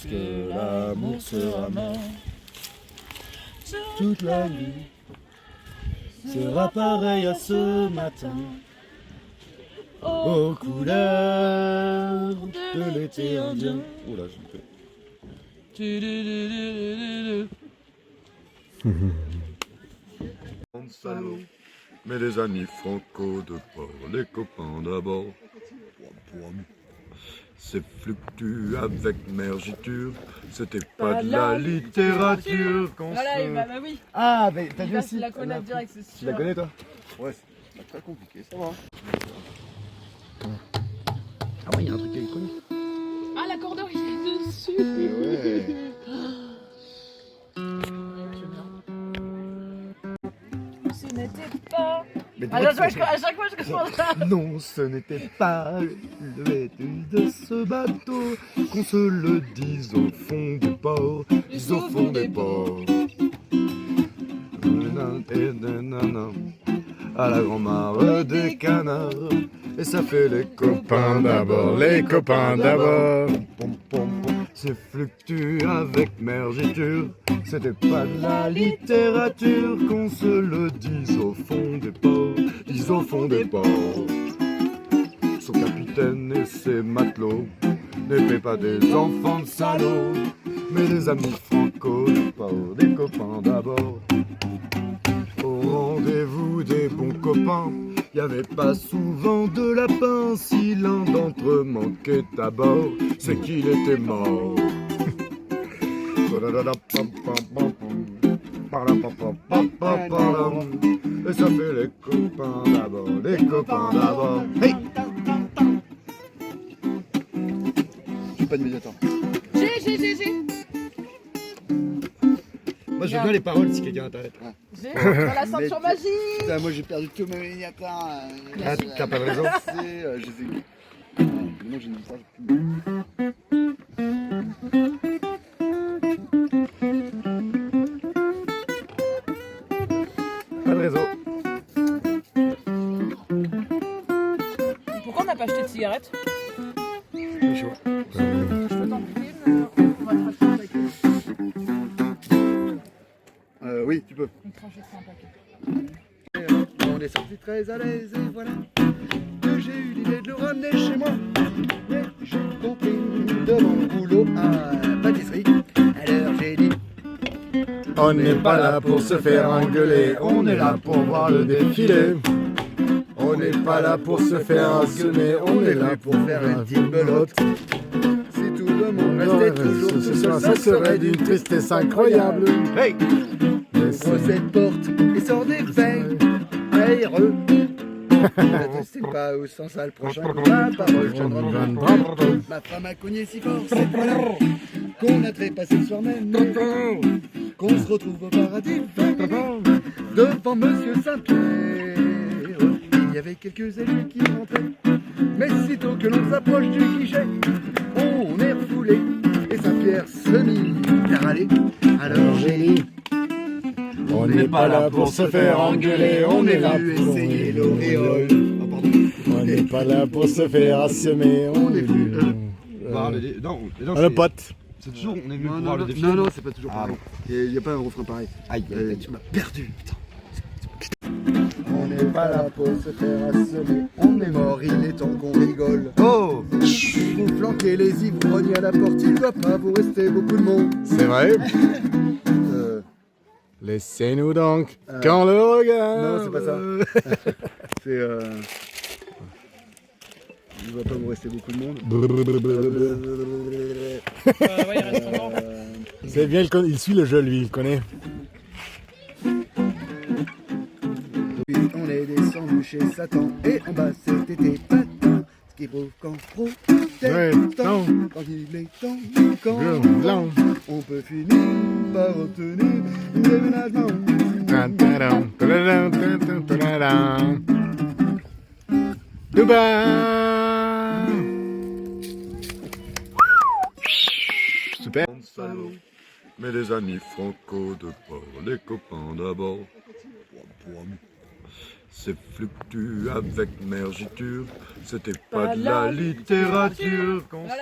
que l'amour sera mort. Toute la nuit sera pareil à ce matin, aux couleurs de l'été indien. Oula, je me fais. Salaud, mais les amis franco de port, les copains d'abord. C'est fluctu avec mergiture, c'était pas de la littérature qu'on Voilà, se... bah oui. Ah, mais t'as Il vu va aussi se la connaître direct, c'est sûr. Tu la connais toi? Ouais, c'est pas très compliqué, ça va. Ah ouais, il y a un truc qui est connu. Ah, l'accordeur, il est dessus. Ouais. Ce n'était pas... Mais À chaque fois, je réponds ça. non, ce n'était pas le vêtu de ce bateau, qu'on se le dise au fond du port, dise au fond des ports. À la grand-mare des canards, et ça fait les copains d'abord, les copains d'abord. C'est fluctu avec mergiture, c'était pas de la littérature, qu'on se le dise au fond des ports, dise au fond des ports. Son capitaine et ses matelots n'étaient pas des enfants de salauds, mais des amis franco du port, des copains d'abord. Au rendez-vous des bons copains, y avait pas souvent de lapin. Si l'un d'entre eux manquait à bord, c'est qu'il était mort. Et ça fait les copains d'abord, les copains d'abord. Hey! J'ai pas de médiateur. J'ai. Moi je veux bien les paroles si quelqu'un a internet. J'ai. Dans la ceinture magique. Putain, moi j'ai perdu tous mes miniatures. Ah, t'as pas de raison. J'ai fait. Maintenant j'ai une histoire. Pas de réseau. Pourquoi on n'a pas acheté de cigarettes? Le choix. Je peux t'en prier, mais on va te racheter un paquet. Oui, tu peux. On te rachètera un paquet. On est sorti très à l'aise et voilà que j'ai eu l'idée de le ramener chez moi. Mais j'ai compris de mon boulot à la pâtisserie. Alors j'ai dit. On n'est pas là pour se faire engueuler, on est là pour voir le défilé. On n'est pas là pour se faire engueuler, on est là pour faire une petite belote. Si tout le monde restait toujours Ce tout soir, seul, ça serait d'une tristesse incroyable. Hey! Ouvre cette porte et sort des verres aéreux. Ne sais pas où sens ça le prochain coup. Ma parole, je ne ma femme a cogné si fort cette fois-là qu'on a trépassé le soir même. Qu'on se retrouve au paradis devant Monsieur Saint-Pierre. Il y avait quelques élus qui rentraient, mais sitôt que l'on s'approche du guichet, on est refoulé et Saint-Pierre se mit à râler. Alors j'ai dit. On n'est pas là pour se faire engueuler, on est là pour essayer l'auréole. On n'est pas là pour se faire assommer, on est venu. Non, Le pote. c'est toujours, on est venu pour Non, voir non, le défilé. non, non, c'est pas toujours Ah pareil. Il n'y a pas un refrain pareil. Aïe, Tu m'as perdu. on n'est pas là pour se faire assommer. On est mort, il est temps qu'on rigole. Oh! Vous flanquez les ivrognes à la porte, il doit pas vous rester beaucoup de monde. C'est vrai? Euh, Laissez-nous donc, quand le regard. Non, c'est pas ça. C'est il va pas vous rester beaucoup de monde. Ouais, il reste encore. C'est bien, il suit le jeu, lui, il connaît. Puis on est descendu chez Satan et en bas c'était patin. Ce qui prouve qu'en protestant, quand il est temps, quand on peut finir par obtenir une déménagement. Super. Salaud, mais les amis franco de port, les copains d'abord. C'est fluctu avec mergiture, c'était pas de la littérature qu'on se...